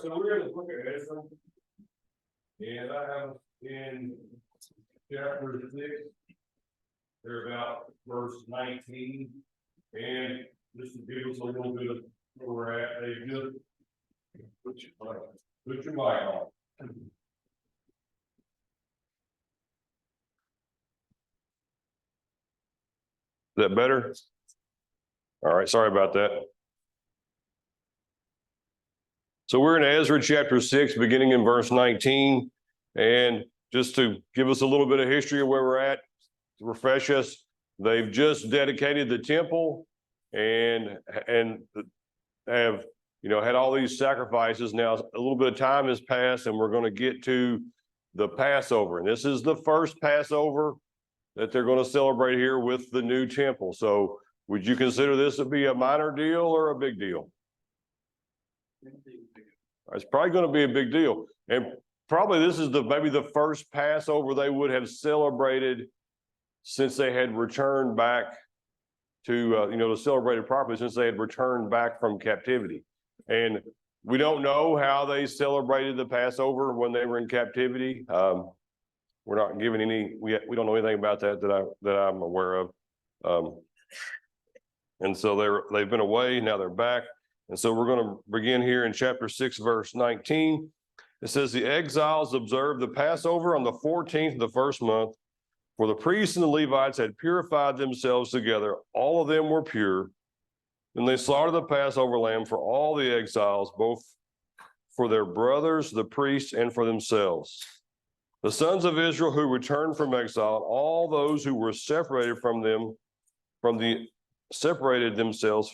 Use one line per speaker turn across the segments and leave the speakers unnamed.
So we're in the book of Ezra, and I have in chapter 6, they're about verse 19, and just to give us a little bit of where we're at, they just put your mic on. Is that better? All right, sorry about that. So we're in Ezra chapter 6, beginning in verse 19. And just to give us a little bit of history of where we're at, to refresh us, they've just dedicated the temple and have, had all these sacrifices. Now, a little bit of time has passed, and we're going to get to the Passover. And this is the first Passover that they're going to celebrate here with the new temple. So would you consider this to be a minor deal or a big deal? It's probably going to be a big deal. And probably this is maybe the first Passover they would have celebrated since they had returned back to, to celebrate it properly, since they had returned back from captivity. And we don't know how they celebrated the Passover when they were in captivity. We're not given any, we don't know anything about that I'm aware of. And so they've been away, now they're back. And so we're going to begin here in chapter 6, verse 19. It says, the exiles observed the Passover on the 14th of the first month, for the priests and the Levites had purified themselves together. All of them were pure. And they slaughtered the Passover lamb for all the exiles, both for their brothers, the priests, and for themselves. The sons of Israel who returned from exile, all those who were separated separated themselves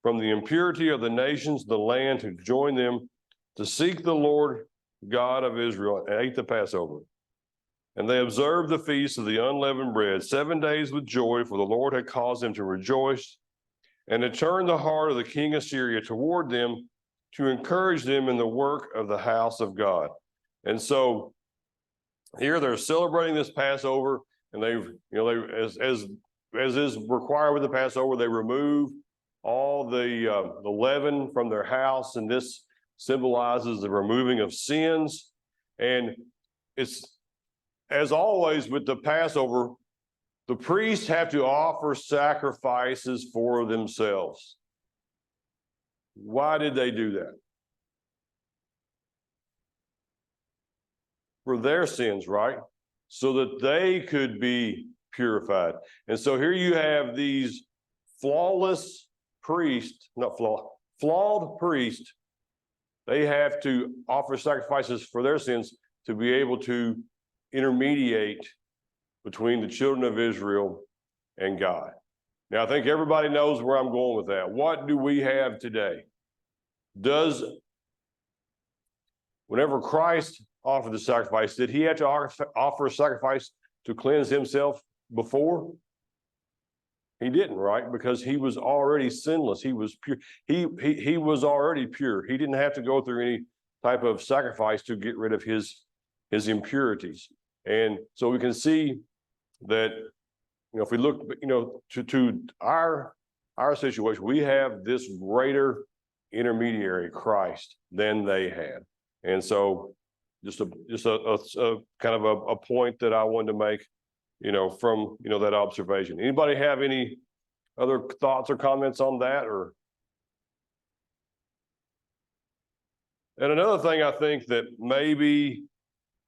from the impurity of the nations, the land, to join them to seek the Lord God of Israel, and ate the Passover. And they observed the feast of the unleavened bread 7 days with joy, for the Lord had caused them to rejoice, and to turn the heart of the king of Syria toward them, to encourage them in the work of the house of God. And so here they're celebrating this Passover, and as is required with the Passover, they remove all the leaven from their house, and this symbolizes the removing of sins. And it's, as always with the Passover, the priests have to offer sacrifices for themselves. Why did they do that? For their sins, right? So that they could be purified. And so here you have these flawed priests. They have to offer sacrifices for their sins to be able to intermediate between the children of Israel and God. Now, I think everybody knows where I'm going with that. What do we have today? Whenever Christ offered the sacrifice, did he have to offer a sacrifice to cleanse himself before? He didn't, right? Because he was already sinless. He was pure. He was already pure. He didn't have to go through any type of sacrifice to get rid of his impurities. And so we can see that, if we look, to our situation, we have this greater intermediary, Christ, than they had. And so just a kind of a point that I wanted to make, from, that observation. Anybody have any other thoughts or comments on that? And another thing I think that maybe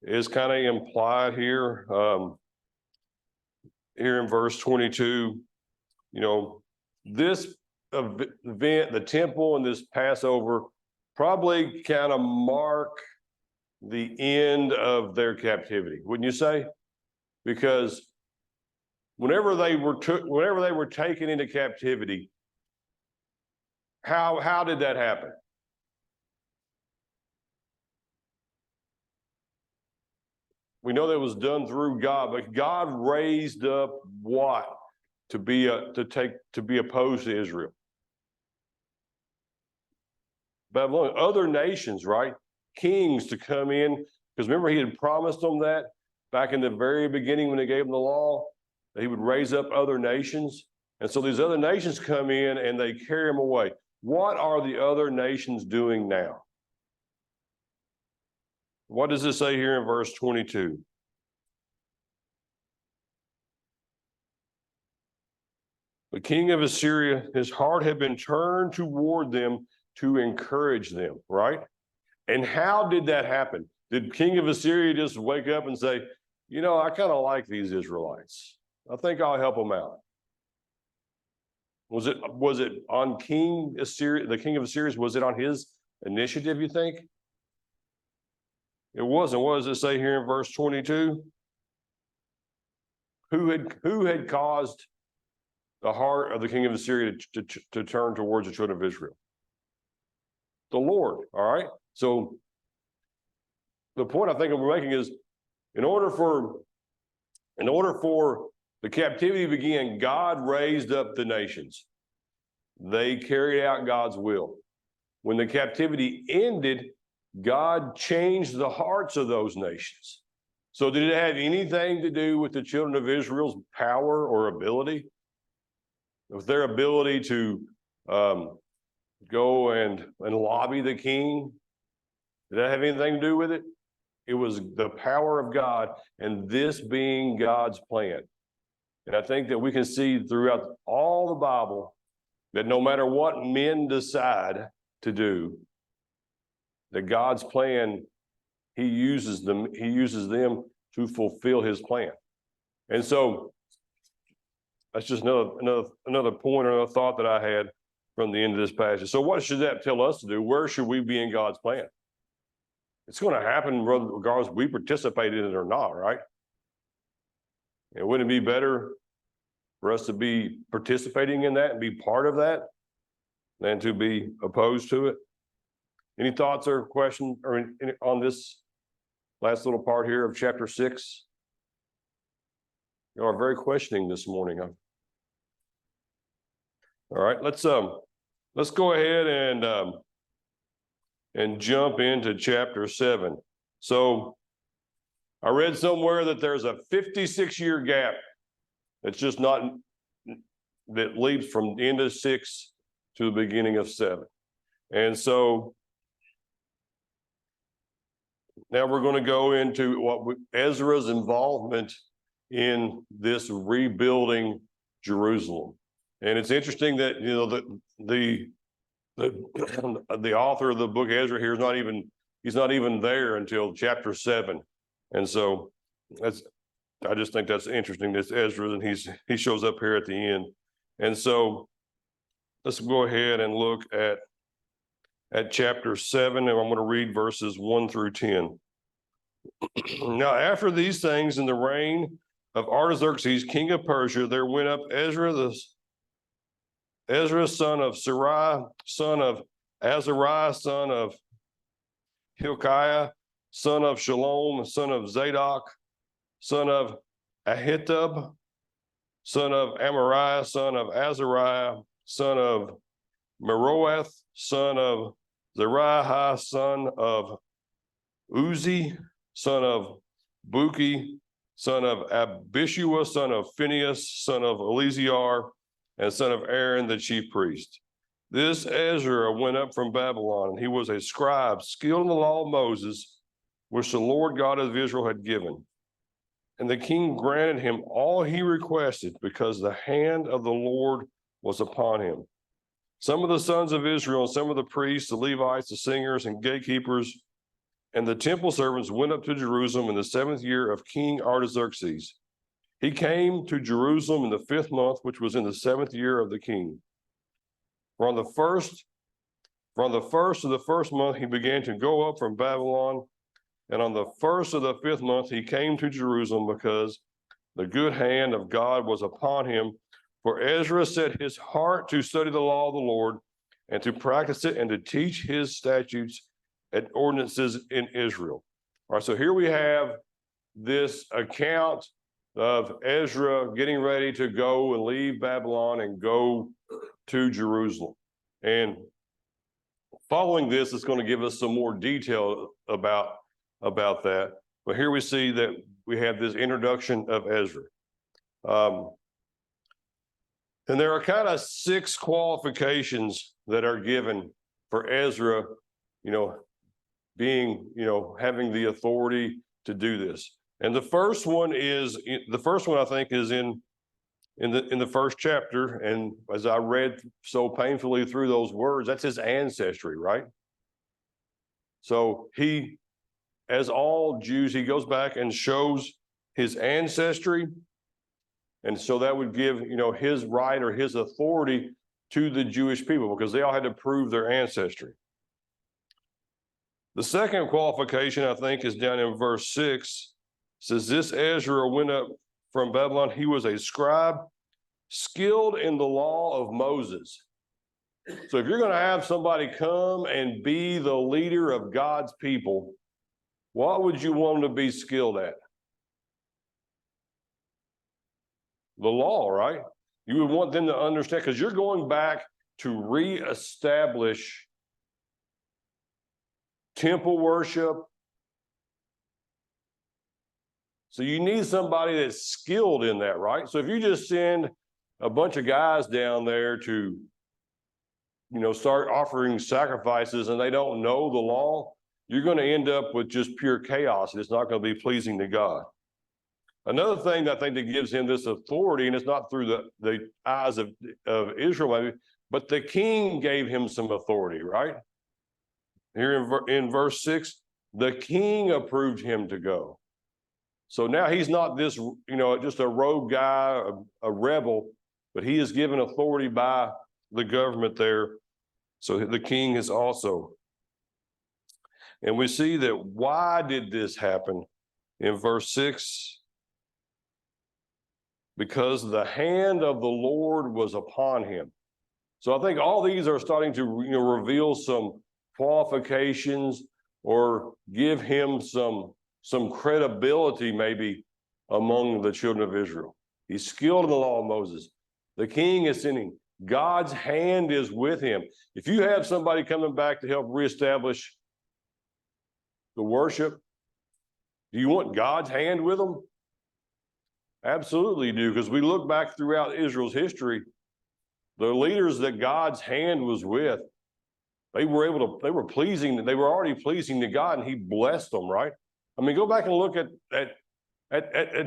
is kind of implied here, here in verse 22, this event, the temple and this Passover, probably kind of mark the end of their captivity, wouldn't you say? Because whenever they were taken into captivity, how did that happen? We know that was done through God, but God raised up what to be opposed to Israel? Babylon, other nations, right? Kings to come in, because remember he had promised them that back in the very beginning when he gave them the law, that he would raise up other nations. And so these other nations come in and they carry them away. What are the other nations doing now? What does it say here in verse 22? The king of Assyria, his heart had been turned toward them to encourage them, right? And how did that happen? Did king of Assyria just wake up and say, you know, I kind of like these Israelites. I think I'll help them out. Was it on King Assyria, the king of Assyria, was it on his initiative, you think? It wasn't. What does it say here in verse 22? Who had caused the heart of the king of Assyria to turn towards the children of Israel? The Lord, all right? So the point I think we're making is in order for the captivity to begin, God raised up the nations. They carried out God's will. When the captivity ended, God changed the hearts of those nations. So did it have anything to do with the children of Israel's power or ability? With their ability to go and lobby the king? Did that have anything to do with it? It was the power of God, and this being God's plan. And I think that we can see throughout all the Bible that no matter what men decide to do, that God's plan, he uses them to fulfill his plan. And so that's just another point or another thought that I had from the end of this passage. So what should that tell us to do? Where should we be in God's plan? It's going to happen regardless if we participate in it or not, right? And wouldn't it be better for us to be participating in that and be part of that than to be opposed to it? Any thoughts or questions on this last little part here of chapter 6? You are very questioning this morning, huh? All right, let's go ahead and jump into chapter 7. So I read somewhere that there's a 56-year gap. It's just not, that leaps from the end of 6 to the beginning of 7. And so now we're going to go into Ezra's involvement in this rebuilding Jerusalem. And it's interesting that, you know, the author of the book Ezra here he's not even there until chapter 7. And so I just think that's interesting. That's Ezra, and he shows up here at the end. And so let's go ahead and look at chapter 7, and I'm going to read verses 1 through 10. Now, after these things, in the reign of Artaxerxes, king of Persia, there went up Ezra, son of Sarai, son of Azariah, son of Hilkiah, son of Shalom, son of Zadok, son of Ahitub, son of Amariah, son of Azariah, son of Meroeth, son of Zerahiah, son of Uzi, son of Buki, son of Abishua, son of Phinehas, son of Eleazar, and son of Aaron, the chief priest. This Ezra went up from Babylon, and he was a scribe, skilled in the law of Moses, which the Lord God of Israel had given. And the king granted him all he requested, because the hand of the Lord was upon him. Some of the sons of Israel, and some of the priests, the Levites, the singers, and gatekeepers, and the temple servants went up to Jerusalem in the 7th year of King Artaxerxes. He came to Jerusalem in the 5th month, which was in the 7th year of the king. From the first of the 1st month, he began to go up from Babylon. And on the 1st of the 5th month, he came to Jerusalem, because the good hand of God was upon him. For Ezra set his heart to study the law of the Lord, and to practice it, and to teach his statutes and ordinances in Israel. All right, so here we have this account of Ezra getting ready to go and leave Babylon and go to Jerusalem. And following this, it's going to give us some more detail about that. But here we see that we have this introduction of Ezra. And there are kind of 6 qualifications that are given for Ezra, you know, being, having the authority to do this. And the first one I think is in the first chapter. And as I read so painfully through those words, that's his ancestry, right? So he, as all Jews, he goes back and shows his ancestry. And so that would give, his right or his authority to the Jewish people, because they all had to prove their ancestry. The second qualification, I think, is down in verse 6. It says, this Ezra went up from Babylon. He was a scribe, skilled in the law of Moses. So if you're going to have somebody come and be the leader of God's people, what would you want them to be skilled at? The law, right? You would want them to understand, because you're going back to reestablish temple worship. So you need somebody that's skilled in that, right? So if you just send a bunch of guys down there to, start offering sacrifices and they don't know the law, you're going to end up with just pure chaos, and it's not going to be pleasing to God. Another thing I think that gives him this authority, and it's not through the eyes of Israel, maybe, but the king gave him some authority, right? Here in verse 6, the king approved him to go. So now he's not this, just a rogue guy, a rebel, but he is given authority by the government there. So the king is also. And we see that why did this happen in verse 6? Because the hand of the Lord was upon him. So I think all these are starting to reveal some qualifications or give him some credibility maybe among the children of Israel. He's skilled in the law of Moses. The king is sinning. God's hand is with him. If you have somebody coming back to help reestablish the worship, do you want God's hand with them? Absolutely do, because we look back throughout Israel's history, the leaders that God's hand was with, they were already pleasing to God, and he blessed them, right? I mean, go back and look at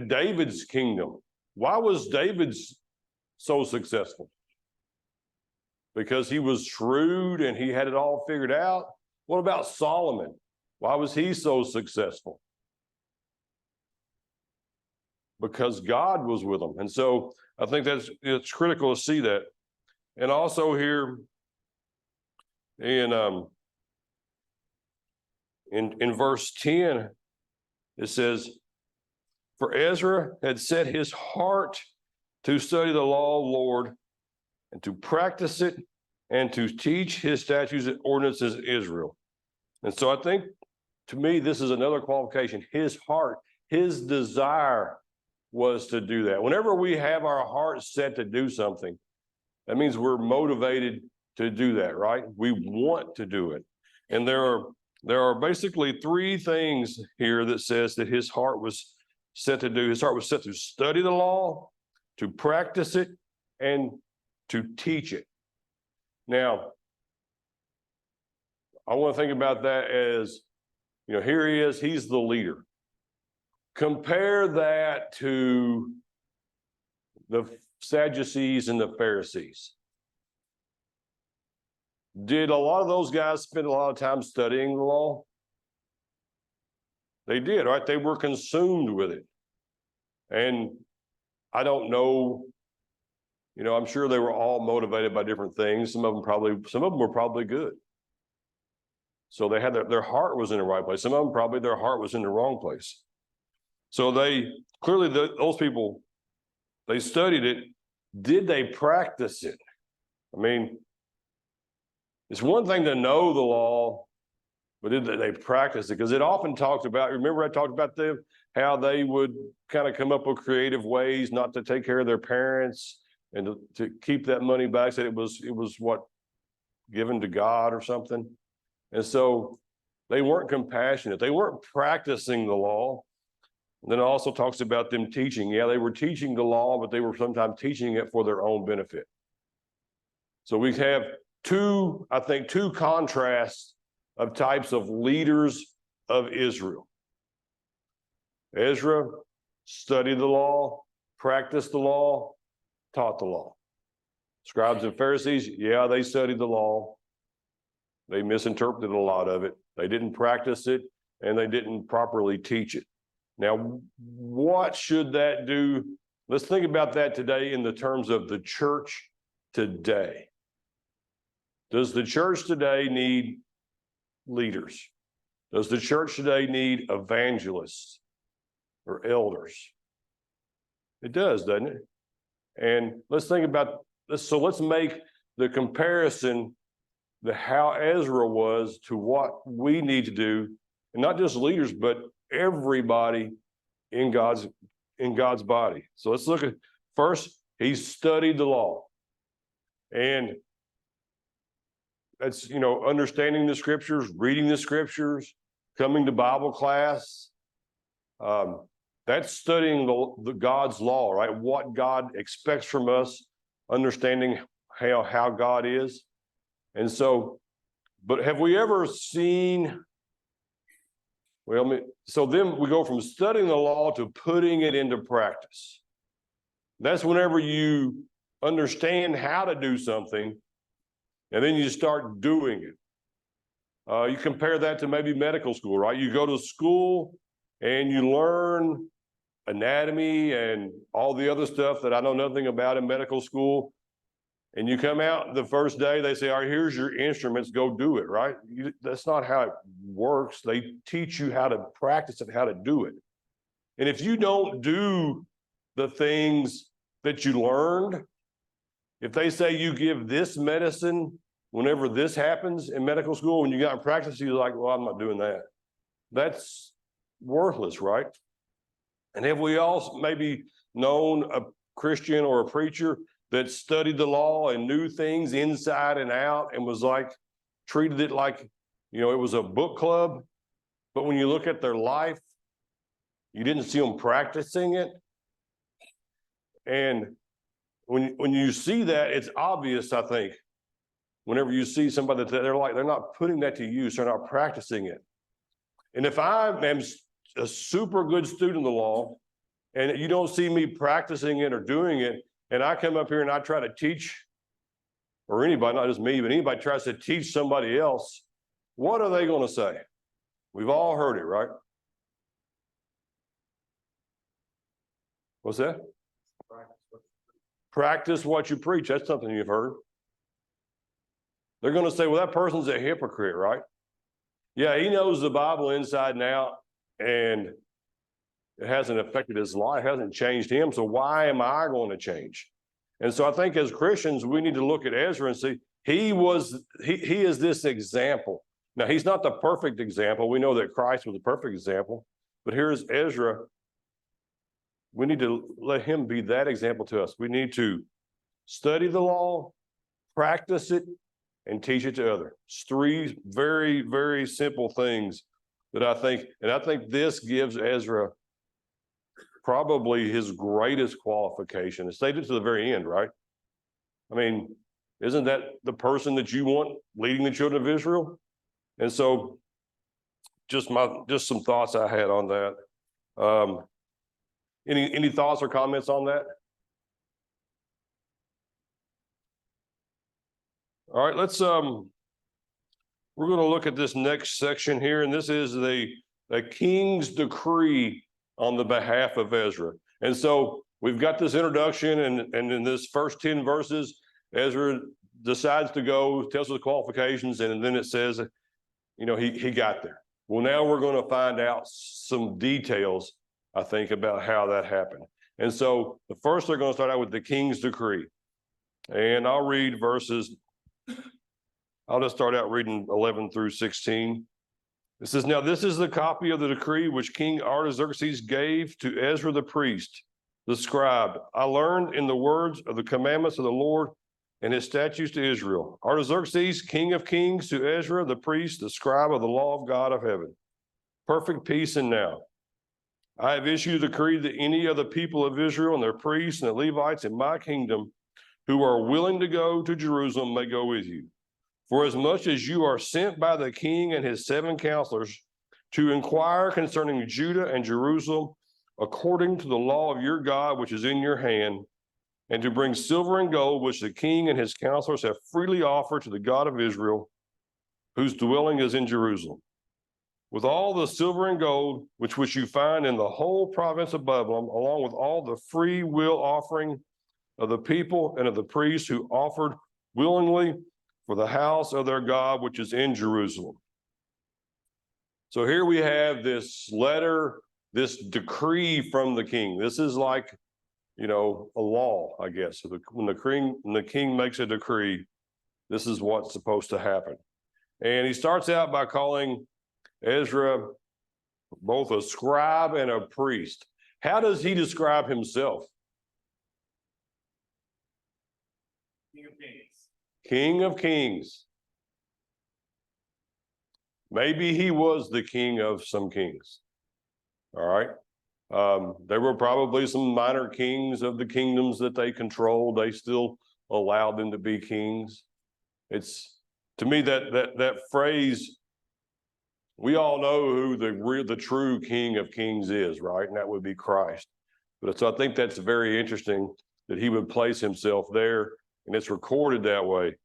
David's kingdom. Why was David so successful? Because he was shrewd and he had it all figured out. What about Solomon? Why was he so successful? Because God was with him. And so I think it's critical to see that. And also here in verse 10, it says, for Ezra had set his heart to study the law of the Lord and to practice it and to teach his statutes and ordinances in Israel. And so I think, to me, this is another qualification. His heart, his desire was to do that. Whenever we have our heart set to do something, that means we're motivated to do that, right? We want to do it. And there are basically three things here that says that his heart was set to do. His heart was set to study the law, to practice it, and to teach it. Now, I want to think about that as, here he is, he's the leader. Compare that to the Sadducees and the Pharisees. Did a lot of those guys spend a lot of time studying the law? They did, right? They were consumed with it. And I don't know, I'm sure they were all motivated by different things. Some of them were probably good. So they had their heart was in the right place. Some of them probably their heart was in the wrong place. So those people, they studied it. Did they practice it? I mean, it's one thing to know the law, but did they practice it? Because it often talks about, remember I talked about how they would kind of come up with creative ways not to take care of their parents and to keep that money back, said it was what, given to God or something. And so they weren't compassionate. They weren't practicing the law. And then it also talks about them teaching. Yeah, they were teaching the law, but they were sometimes teaching it for their own benefit. So we have two contrasts of types of leaders of Israel. Ezra studied the law, practiced the law, taught the law. Scribes and Pharisees, yeah, they studied the law. They misinterpreted a lot of it. They didn't practice it, and they didn't properly teach it. Now, what should that do? Let's think about that today in the terms of the church today. Does the church today need leaders? Does the church today need evangelists or elders? It does, doesn't it? And let's think about this. So let's make the comparison to how Ezra was to what we need to do, and not just leaders, but everybody in God's body. So let's look at first, he studied the law. And that's, understanding the scriptures, reading the scriptures, coming to Bible class. That's studying the God's law, right? What God expects from us, understanding how God is. And so, but have we ever seen, so then we go from studying the law to putting it into practice. That's whenever you understand how to do something, and then you start doing it. You compare that to maybe medical school, right? You go to school and you learn anatomy and all the other stuff that I know nothing about in medical school. And you come out the first day, they say, all right, here's your instruments, go do it, right? That's not how it works. They teach you how to practice it, how to do it. And if you don't do the things that you learned, if they say you give this medicine whenever this happens in medical school, when you got in practice, you're like, well, I'm not doing that. That's worthless, right? And have we all maybe known a Christian or a preacher that studied the law and knew things inside and out and was like, treated it like, it was a book club, but when you look at their life, you didn't see them practicing it. And when you see that, it's obvious, I think, whenever you see somebody that they're not putting that to use, they're not practicing it. And if I am a super good student of the law and you don't see me practicing it or doing it, and I come up here and I try to teach, or anybody, not just me, but anybody tries to teach somebody else, what are they going to say? We've all heard it, right? What's that? Practice what you preach. That's something you've heard. They're going to say, well, that person's a hypocrite, right? Yeah, he knows the Bible inside and out, and it hasn't affected his life, hasn't changed him, so why am I going to change? And so I think as Christians, we need to look at Ezra and see, he is this example. Now, he's not the perfect example. We know that Christ was the perfect example, but here's Ezra. We need to let him be that example to us. We need to study the law, practice it, and teach it to others. It's three very, very simple things that I think this gives Ezra probably his greatest qualification. It stated to the very end, right? I mean, isn't that the person that you want leading the children of Israel? And so just some thoughts I had on that. Any thoughts or comments on that? All right, let's we're going to look at this next section here, and this is the king's decree on the behalf of Ezra. And so we've got this introduction, and in this first 10 verses, Ezra decides to go, tells us the qualifications, and then it says, he got there. Well, now we're going to find out some details, I think, about how that happened. And so the first, they're going to start out with the king's decree. And I'll just start out reading 11 through 16. It says, now this is the copy of the decree which King Artaxerxes gave to Ezra the priest, the scribe. I learned in the words of the commandments of the Lord and his statutes to Israel. Artaxerxes, king of kings, to Ezra the priest, the scribe of the law of God of heaven. Perfect peace and now. I have issued a decree that any of the people of Israel and their priests and the Levites in my kingdom who are willing to go to Jerusalem may go with you. For as much as you are sent by the king and his 7 counselors to inquire concerning Judah and Jerusalem, according to the law of your God, which is in your hand, and to bring silver and gold, which the king and his counselors have freely offered to the God of Israel, whose dwelling is in Jerusalem. With all the silver and gold, which you find in the whole province of Babylon, along with all the free will offering of the people and of the priests who offered willingly for the house of their God, which is in Jerusalem. So here we have this letter, this decree from the king. This is like, a law, I guess. So when the king makes a decree, this is what's supposed to happen. And he starts out by calling Ezra both a scribe and a priest. How does he describe himself?
King of Kings.
King of Kings. Maybe he was the king of some kings. All right. There were probably some minor kings of the kingdoms that they controlled. They still allowed them to be kings. It's, to me, that phrase, we all know who the true King of Kings is, right? And that would be Christ. But so I think that's very interesting that he would place himself there, and it's recorded that way,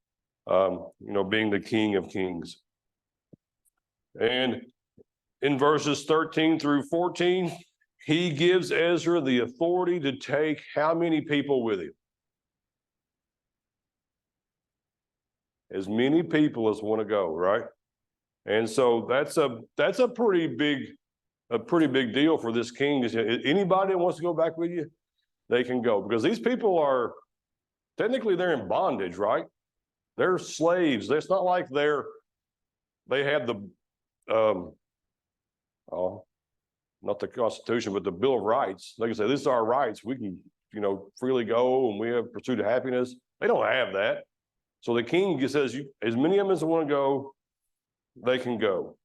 being the King of Kings. And in verses 13 through 14, he gives Ezra the authority to take how many people with him? As many people as want to go, right? And so that's a pretty big deal for this king. Anybody that wants to go back with you, they can go, because these people are technically they're in bondage, right? They're slaves. It's not like they have the not the Constitution, but the Bill of Rights. They can say, this is our rights. We can, freely go, and we have pursuit of happiness. They don't have that. So the king says, as many of them as want to go, they can go.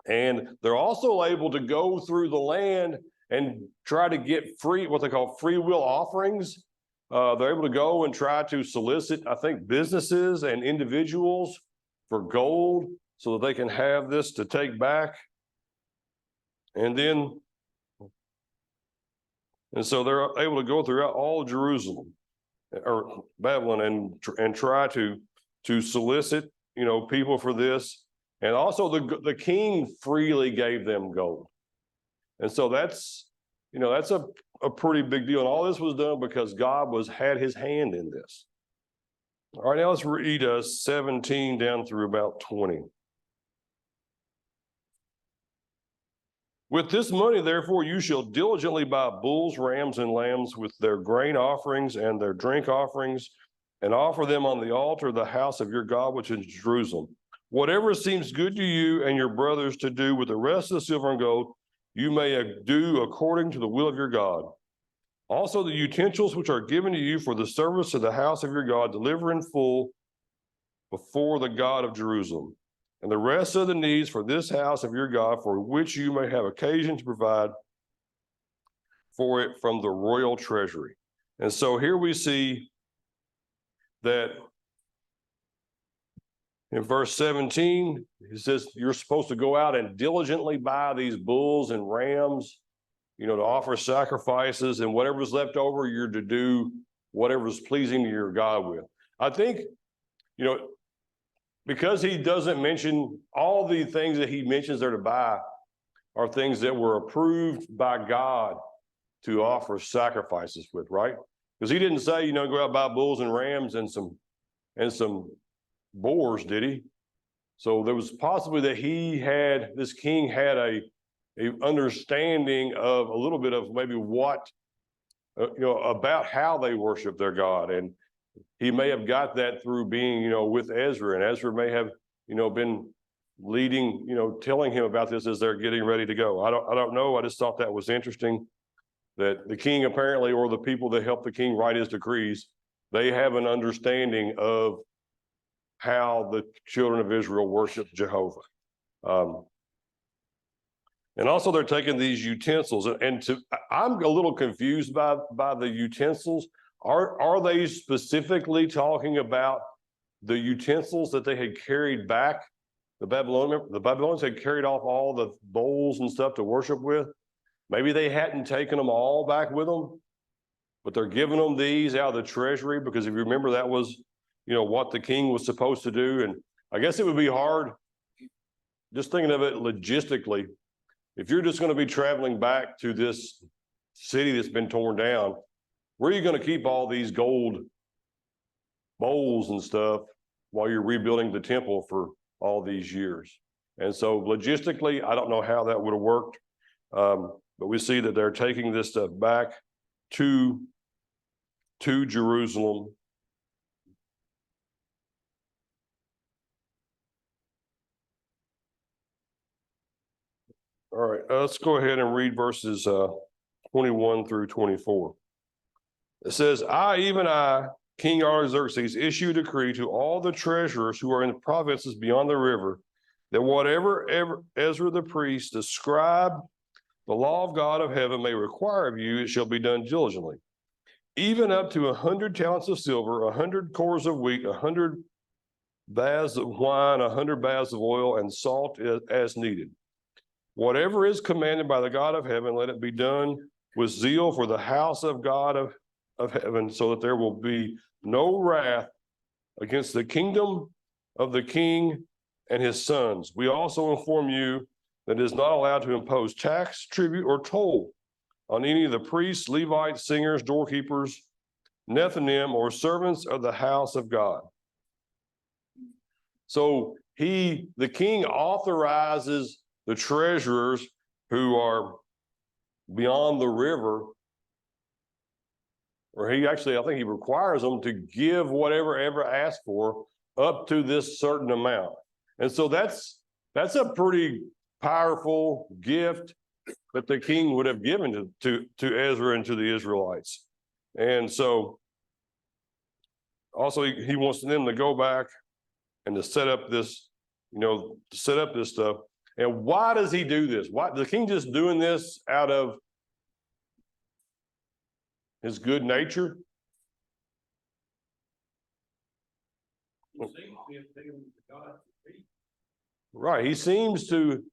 And they're also able to go through the land and try to get what they call free will offerings. They're able to go and try to solicit, I think, businesses and individuals for gold so that they can have this to take back. And so they're able to go throughout all Jerusalem or Babylon and try to solicit, people for this. And also the king freely gave them gold. And so that's a pretty big deal. And all this was done because God had his hand in this. All right, now let's read 17 down through about 20. With this money, therefore, you shall diligently buy bulls, rams, and lambs with their grain offerings and their drink offerings, and offer them on the altar of the house of your God, which is in Jerusalem. Whatever seems good to you and your brothers to do with the rest of the silver and gold, you may do according to the will of your God. Also, the utensils which are given to you for the service of the house of your God, deliver in full before the God of Jerusalem. And the rest of the needs for this house of your God, for which you may have occasion to provide for it from the royal treasury. And so here we see that in verse 17, he says, you're supposed to go out and diligently buy these bulls and rams, to offer sacrifices, and whatever's left over, you're to do whatever's pleasing to your God with. I think, because he doesn't mention all the things that he mentions there to buy are things that were approved by God to offer sacrifices with, right? Because he didn't say, go out and buy bulls and rams and some boars, did he? So there was possibly that this king had a understanding of a little bit of maybe what, about how they worship their God. And he may have got that through being, with Ezra, and Ezra may have, been leading, telling him about this as they're getting ready to go. I don't know. I just thought that was interesting that the king apparently, or the people that help the king write his decrees, they have an understanding of how the children of Israel worship Jehovah. And also they're taking these utensils, and I'm a little confused by the utensils. Are they specifically talking about the utensils that they had carried back. The Babylonians had carried off all the bowls and stuff to worship with. Maybe they hadn't taken them all back with them, but they're giving them these out of the treasury because if you remember, that was, what the king was supposed to do. And I guess it would be hard, just thinking of it logistically, if you're just going to be traveling back to this city that's been torn down, where are you going to keep all these gold bowls and stuff while you're rebuilding the temple for all these years? And so logistically, I don't know how that would have worked, but we see that they're taking this stuff back to Jerusalem. All right, let's go ahead and read verses 21 through 24. It says, even I, King Artaxerxes, issue a decree to all the treasurers who are in the provinces beyond the river, that whatever Ezra the priest, the scribe, the law of God of heaven may require of you, it shall be done diligently. Even up to 100 talents of silver, 100 cores of wheat, 100 baths of wine, 100 baths of oil, and salt as needed. Whatever is commanded by the God of heaven, let it be done with zeal for the house of God of heaven, so that there will be no wrath against the kingdom of the king and his sons. We also inform you that it is not allowed to impose tax, tribute, or toll on any of the priests, Levites, singers, doorkeepers, Nethinim, or servants of the house of God. So the king authorizes the treasurers who are beyond the river, or I think he requires them to give whatever ever asked for up to this certain amount. And so that's a pretty powerful gift that the king would have given to Ezra and to the Israelites. And so also he wants them to go back and to set up this, stuff. And why does he do this? Why the king just doing this out of his good nature? Right, he seems to,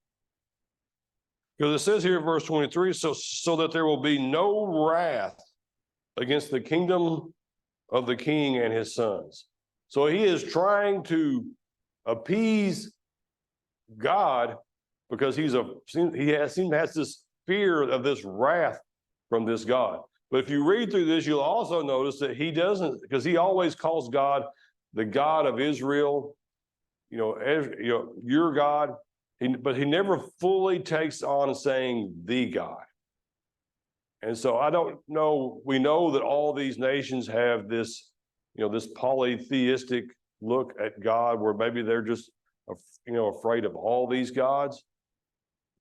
because it says here in verse 23, so that there will be no wrath against the kingdom of the king and his sons. So he is trying to appease God because he has this fear of this wrath from this God. But if you read through this, you'll also notice that he doesn't, because he always calls God the God of Israel, your God, but he never fully takes on saying the God. And so I don't know, we know that all these nations have this, this polytheistic look at God where maybe they're just, afraid of all these gods.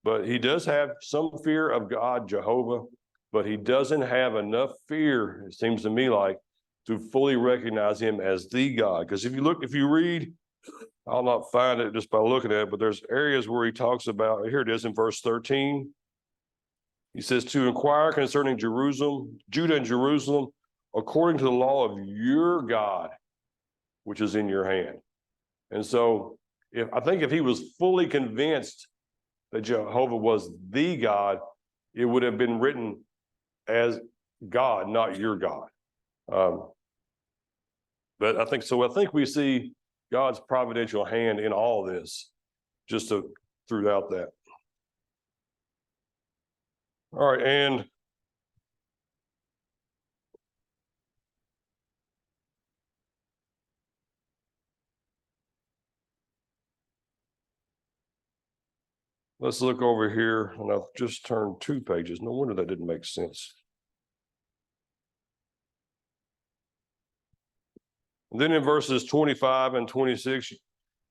But he does have some fear of God, Jehovah, but he doesn't have enough fear, it seems to me like, to fully recognize him as the God. Because if you read, I'll not find it just by looking at it, but there's areas where he talks about, here it is in verse 13. He says, to inquire concerning Judah and Jerusalem, according to the law of your God, which is in your hand. And so I think if he was fully convinced that Jehovah was the God, it would have been written as God, not your God. But I think we see God's providential hand in all this, just throughout that. All right, and let's look over here, and I've just turned 2 pages. No wonder that didn't make sense. And then in verses 25 and 26,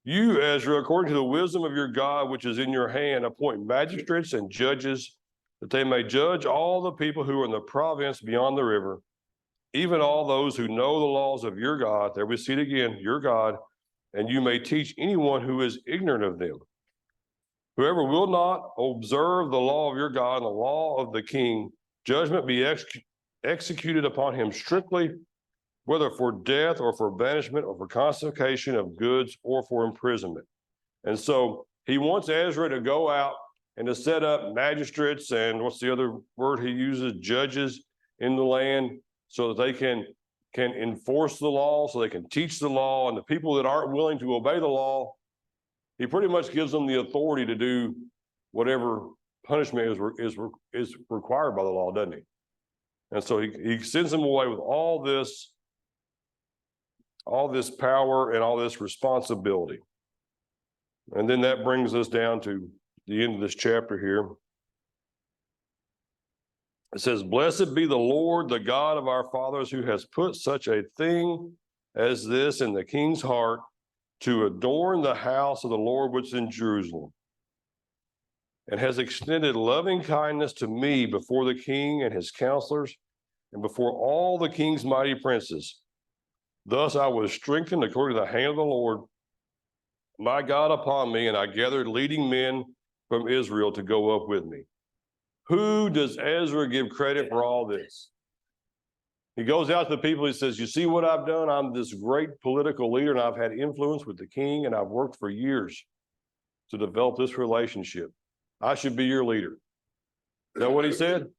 you, Ezra, according to the wisdom of your God, which is in your hand, appoint magistrates and judges, that they may judge all the people who are in the province beyond the river, even all those who know the laws of your God. There we see it again, your God, and you may teach anyone who is ignorant of them. Whoever will not observe the law of your God and the law of the king, judgment be executed upon him strictly, whether for death or for banishment or for confiscation of goods or for imprisonment. And so he wants Ezra to go out and to set up magistrates and what's the other word he uses, judges in the land, so that they can enforce the law, so they can teach the law, and the people that aren't willing to obey the law, he pretty much gives them the authority to do whatever punishment is required by the law, doesn't he? And so he sends them away with all this power and all this responsibility. And then that brings us down to the end of this chapter here. It says, "Blessed be the Lord, the God of our fathers, who has put such a thing as this in the king's heart, to adorn the house of the Lord which is in Jerusalem, and has extended loving kindness to me before the king and his counselors, and before all the king's mighty princes. Thus I was strengthened according to the hand of the Lord, my God, upon me, and I gathered leading men from Israel to go up with me." Who does Ezra give credit for all this? He goes out to the people, he says, "You see what I've done? I'm this great political leader, and I've had influence with the king, and I've worked for years to develop this relationship. I should be your leader." Is that what he said?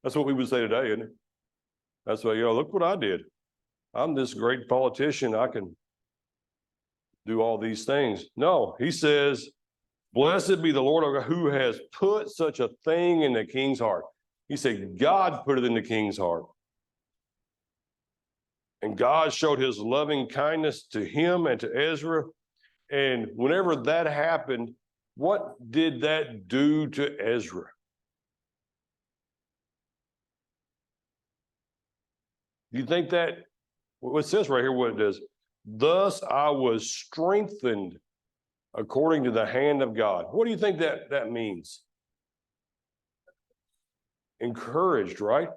That's what we would say today, isn't it? That's why, look what I did. I'm this great politician. I can do all these things. No, he says, "Blessed be the Lord our God, who has put such a thing in the king's heart." He said, God put it in the king's heart. And God showed his loving kindness to him and to Ezra. And whenever that happened, what did that do to Ezra? Do you think that, what it says right here, what it does? "Thus I was strengthened according to the hand of God." What do you think that means? Encouraged, right?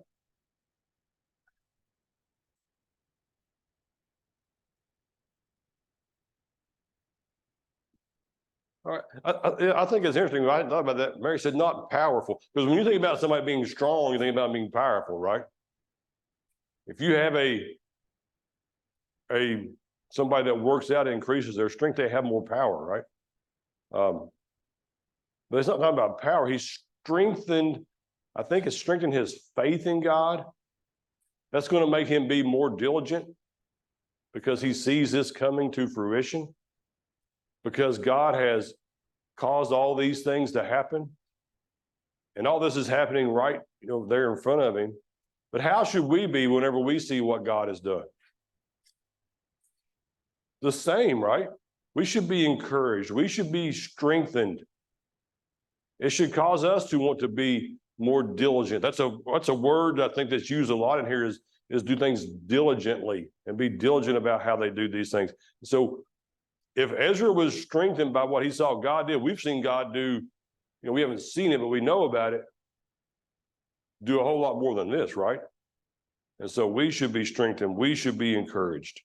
All right. I think it's interesting. I thought about that. Mary said not powerful, because when you think about somebody being strong, you think about being powerful, right? If you have somebody that works out, increases their strength, they have more power, right? But it's not talking about power. He's strengthened. I think it's strengthened his faith in God. That's going to make him be more diligent, because he sees this coming to fruition, because God has caused all these things to happen. And all this is happening right, there in front of him. But how should we be whenever we see what God has done? The same, right? We should be encouraged. We should be strengthened. It should cause us to want to be more diligent. That's a word I think that's used a lot in here, is do things diligently and be diligent about how they do these things. So if Ezra was strengthened by what he saw God did, we've seen God do, we haven't seen it, but we know about it, do a whole lot more than this, right? And so we should be strengthened. We should be encouraged.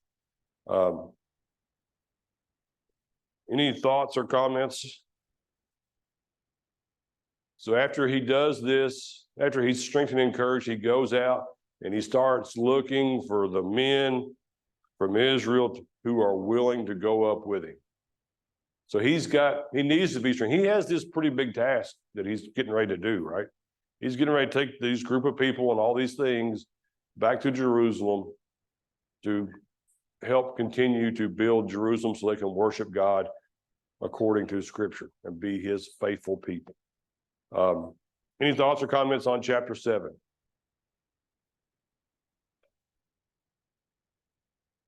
Any thoughts or comments? So after he does this, after he's strengthened and encouraged, he goes out and he starts looking for the men from Israel who are willing to go up with him. So he needs to be strong. He has this pretty big task that he's getting ready to do, right? He's getting ready to take these group of people and all these things back to Jerusalem to help continue to build Jerusalem so they can worship God according to Scripture and be his faithful people. Any thoughts or comments on chapter 7?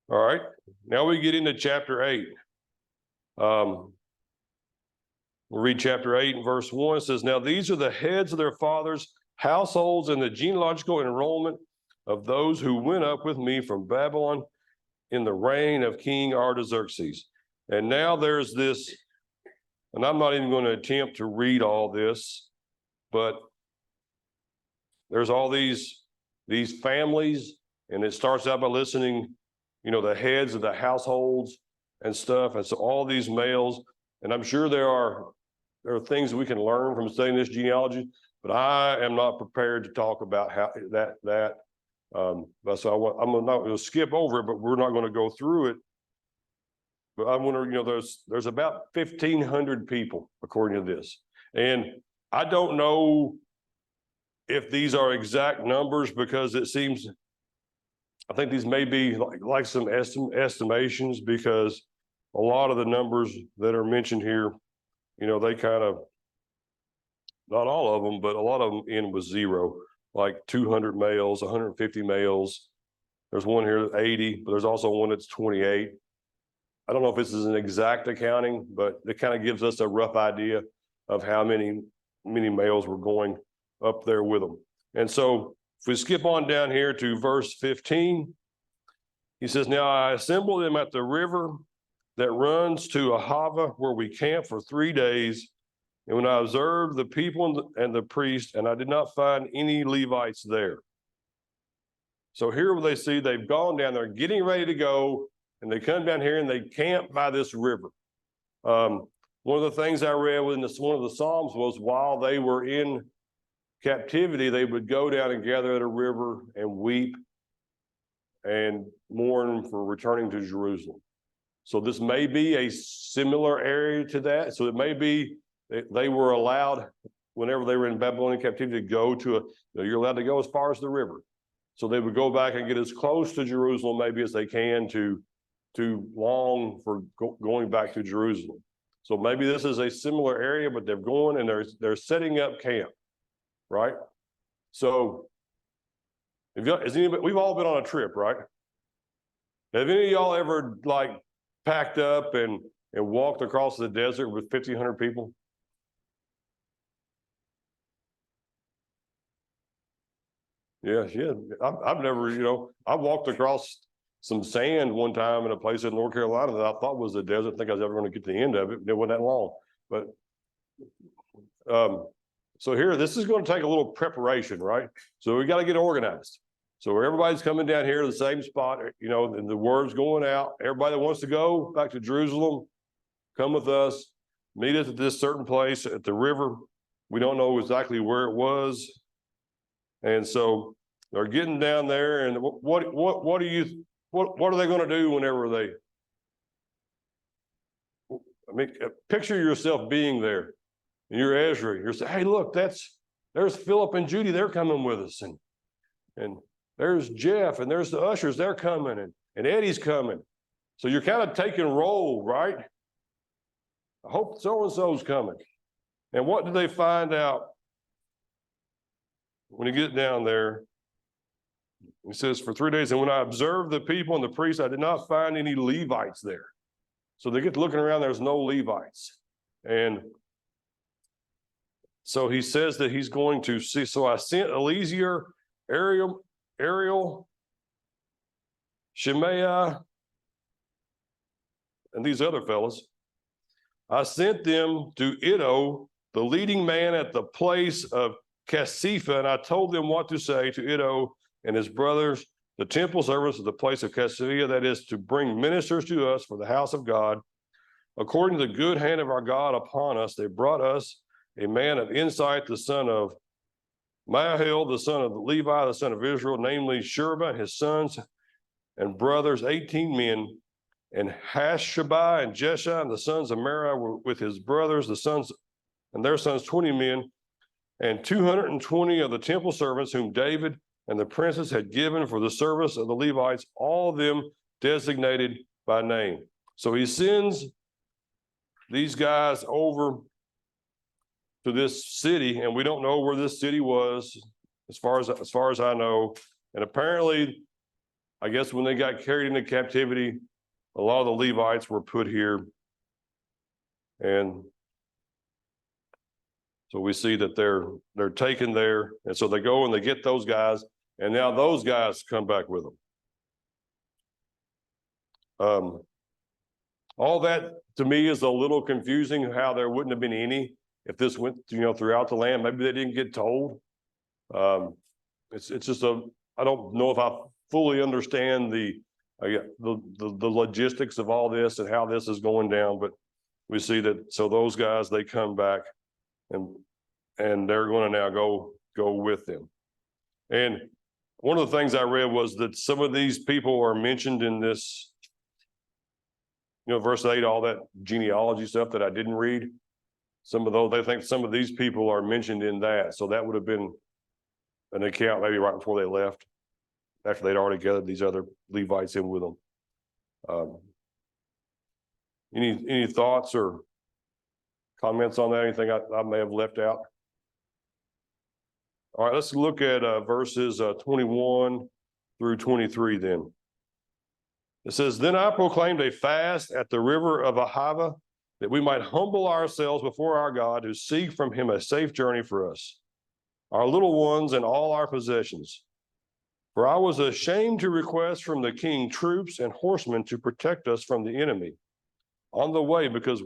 All right, now we get into chapter 8. We'll read chapter 8 and verse 1. It says, "Now these are the heads of their fathers' households and the genealogical enrollment of those who went up with me from Babylon in the reign of King Artaxerxes." And now there's this, and I'm not even going to attempt to read all this, but there's all these families, and it starts out by listening, the heads of the households and stuff. And so all these males, and I'm sure there are things that we can learn from studying this genealogy, but I am not prepared to talk about how that That's why I'm not going to skip over it, but we're not going to go through it. But I wonder, there's about 1,500 people according to this. And I don't know if these are exact numbers because it seems, I think these may be like some estimations because a lot of the numbers that are mentioned here, they kind of, not all of them, but a lot of them end with zero, like 200 males, 150 males. There's one here that's 80, but there's also one that's 28. I don't know if this is an exact accounting, but it kind of gives us a rough idea of how many males were going up there with them. And so if we skip on down here to verse 15, he says, now I assembled them at the river that runs to Ahava, where we camped for 3 days. And when I observed the people and the priest, and I did not find any Levites there. So here they see they've gone down there, getting ready to go, and they come down here and they camp by this river. One of the things I read in one of the Psalms was while they were in captivity, they would go down and gather at a river and weep and mourn for returning to Jerusalem. So this may be a similar area to that. So it may be they were allowed, whenever they were in Babylonian captivity, to go to you're allowed to go as far as the river. So they would go back and get as close to Jerusalem maybe as they can to long for going back to Jerusalem. So maybe this is a similar area, but they're going and they're setting up camp, right? So we've all been on a trip, right? Have any of y'all ever packed up and walked across the desert with 1,500 people? Yeah. I've never, I walked across some sand one time in a place in North Carolina that I thought was a desert. I think I was ever going to get to the end of it. It wasn't that long. But so here, this is going to take a little preparation, right? So we got to get organized. So everybody's coming down here to the same spot, and the word's going out. Everybody that wants to go back to Jerusalem, come with us, meet us at this certain place at the river. We don't know exactly where it was. And so they're getting down there, and what are they going to do whenever they? I mean, picture yourself being there, and you're Ezra. You're saying, "Hey, look, there's Philip and Judy. They're coming with us, and there's Jeff, and there's the ushers. They're coming, and Eddie's coming." So you're kind of taking roll, right? I hope so and so's coming. And what do they find out when you get down there? He says, for 3 days, and when I observed the people and the priests, I did not find any Levites there. So they get looking around, there's no Levites. And so he says that he's going to see. So I sent Eliezer, Ariel, Shemaiah, and these other fellas. I sent them to Iddo, the leading man at the place of Casiphia, and I told them what to say to Iddo and his brothers, the temple service of the place of Casiphia, that is to bring ministers to us for the house of God. According to the good hand of our God upon us, they brought us a man of insight, the son of Mahil, the son of Levi, the son of Israel, namely Shurba, his sons and brothers, 18 men, and Hashabah and Jesha, and the sons of Merah were with his brothers, the sons and their sons, 20 men, and 220 of the temple servants whom David and the princes had given for the service of the Levites, all of them designated by name. So he sends these guys over to this city, and we don't know where this city was, as far as I know. And apparently, I guess when they got carried into captivity, a lot of the Levites were put here. And so we see that they're taken there. And so they go and they get those guys, and now those guys come back with them. All that to me is a little confusing, how there wouldn't have been any if this went, throughout the land. Maybe they didn't get told. It's just I don't know if I fully understand the logistics of all this and how this is going down, but we see that. So those guys, they come back, and they're going to now go with them. And one of the things I read was that some of these people are mentioned in this, verse 8, all that genealogy stuff that I didn't read. Some of those, they think some of these people are mentioned in that. So that would have been an account maybe right before they left, after they'd already gathered these other Levites in with them. Any thoughts or comments on that? Anything I may have left out? All right, let's look at verses 21 through 23 then. It says, "Then I proclaimed a fast at the river of Ahava, that we might humble ourselves before our God, to seek from him a safe journey for us, our little ones, and all our possessions. For I was ashamed to request from the king troops and horsemen to protect us from the enemy on the way, because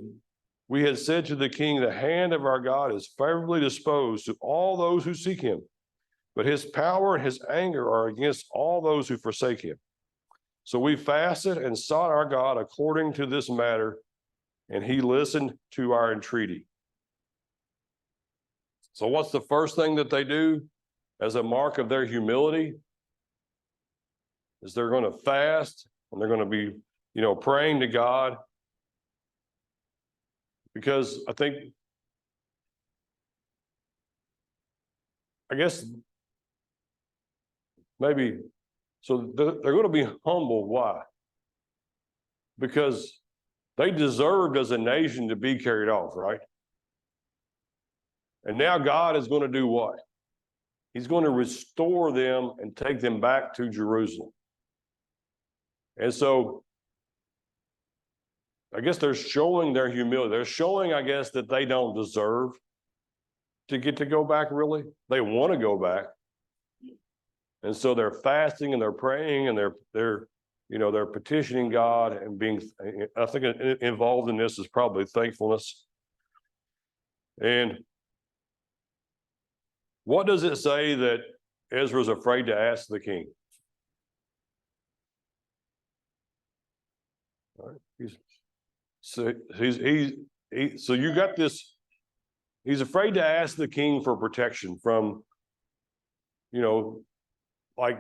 we had said to the king, the hand of our God is favorably disposed to all those who seek him, but his power and his anger are against all those who forsake him. So we fasted and sought our God according to this matter, and he listened to our entreaty." So what's the first thing that they do as a mark of their humility? Is they're going to fast, and they're going to be, praying to God. Because I guess maybe, so they're going to be humble. Why? Because they deserved as a nation to be carried off, right? And now God is going to do what? He's going to restore them and take them back to Jerusalem. And so I guess they're showing their humility. They're showing, I guess, that they don't deserve to get to go back, really. They want to go back. And so they're fasting and they're praying and they're petitioning God and being, I think involved in this is probably thankfulness. And what does it say that Ezra's afraid to ask the king? All right. So you got this, he's afraid to ask the king for protection from, like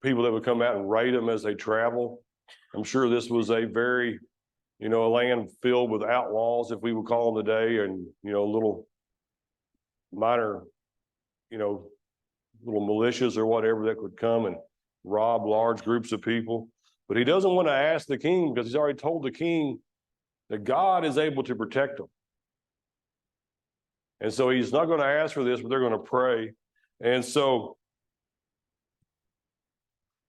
people that would come out and raid them as they travel. I'm sure this was a very, a land filled with outlaws, if we would call them today, and, little minor, little militias or whatever that could come and rob large groups of people. But he doesn't want to ask the king because he's already told the king that God is able to protect them. And so he's not going to ask for this, but they're going to pray. And so,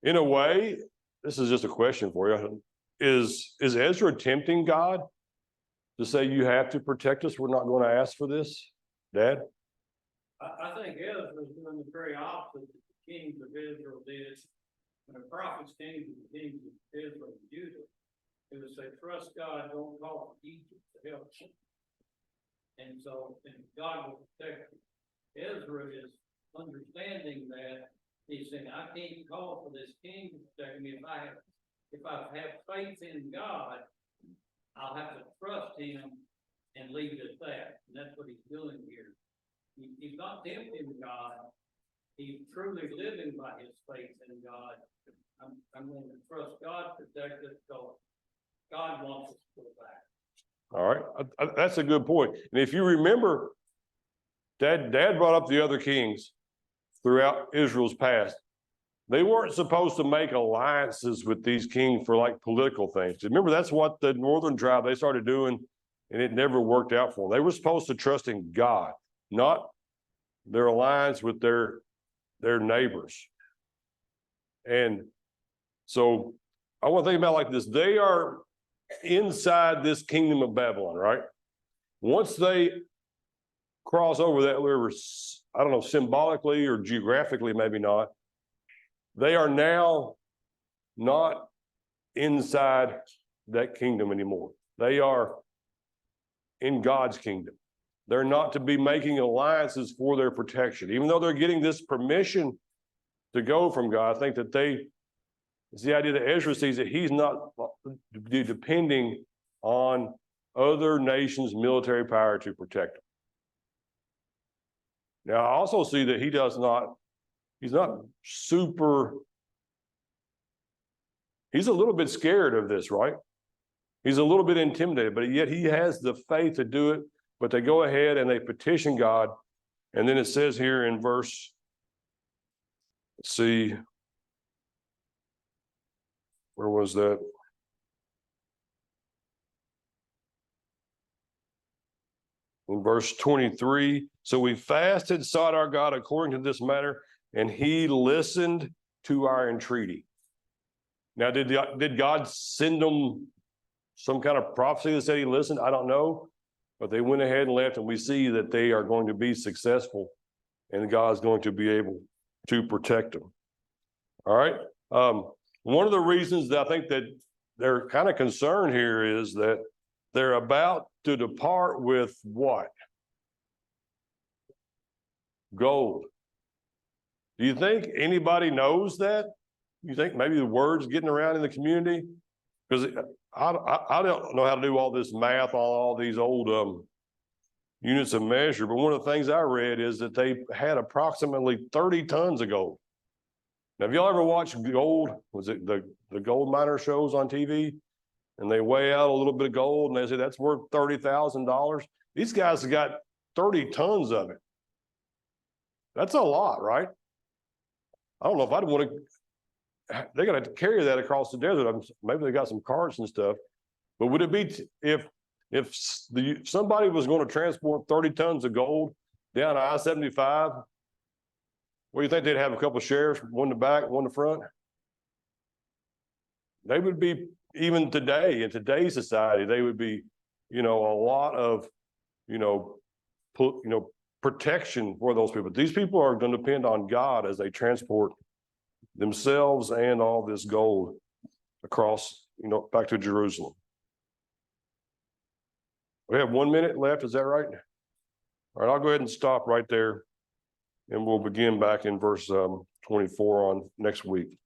in a way, this is just a question for you. Is Ezra tempting God to say, you have to protect us? We're not going to ask for this, Dad?
I think Ezra is doing the very opposite that the kings of Israel did. When the prophets came to the kings of Israel and Judah, it would say, trust God, don't call for Egypt to help you. And so, and God will protect you. Ezra is understanding that. He's saying, I can't call for this king to protect me. If I have faith in God, I'll have to trust him and leave it at that. And that's what he's doing here. He's not tempting God. He's truly living by his faith in God. I'm going to trust God to protect us, so God wants us to go back.
All right, that's a good point. And if you remember, Dad brought up the other kings throughout Israel's past. They weren't supposed to make alliances with these kings for like political things. Remember, that's what the northern tribe, they started doing, and it never worked out for them. They were supposed to trust in God, not their alliance with their neighbors. And so I want to think about it like this. They are inside this kingdom of Babylon, right? Once they cross over that river, I don't know, symbolically or geographically, maybe not, they are now not inside that kingdom anymore. They are in God's kingdom. They're not to be making alliances for their protection. Even though they're getting this permission to go from God, I think that it's the idea that Ezra sees that he's not depending on other nations' military power to protect him. Now, I also see that he does not he's not super, he's a little bit scared of this, right? He's a little bit intimidated, but yet he has the faith to do it. But they go ahead and they petition God. And then it says here in verse, let's see, where was that? In verse 23, so we fasted, sought our God according to this matter, and he listened to our entreaty. Now, did God send them some kind of prophecy that said he listened? I don't know, but they went ahead and left, and we see that they are going to be successful, and God's going to be able to protect them. All right. One of the reasons that I think that they're kind of concerned here is that they're about to depart with what? Gold. Do you think anybody knows that? You think maybe the word's getting around in the community? Because I don't know how to do all this math on all these old units of measure, but one of the things I read is that they had approximately 30 tons of gold. Now, have y'all ever watched gold? Was it the gold miner shows on TV? And they weigh out a little bit of gold and they say that's worth $30,000. These guys have got 30 tons of it. That's a lot, right? I don't know if I'd want to, they're going to carry that across the desert. Maybe they got some carts and stuff, but would it be, if somebody was going to transport 30 tons of gold down I-75, what do you think they'd have? A couple of sheriffs, one in the back, one in the front? They would be, even today, in today's society, they would be, a lot of, protection for those people. These people are going to depend on God as they transport themselves and all this gold across, back to Jerusalem. We have 1 minute left. Is that right? All right, I'll go ahead and stop right there, and we'll begin back in verse 24 on next week.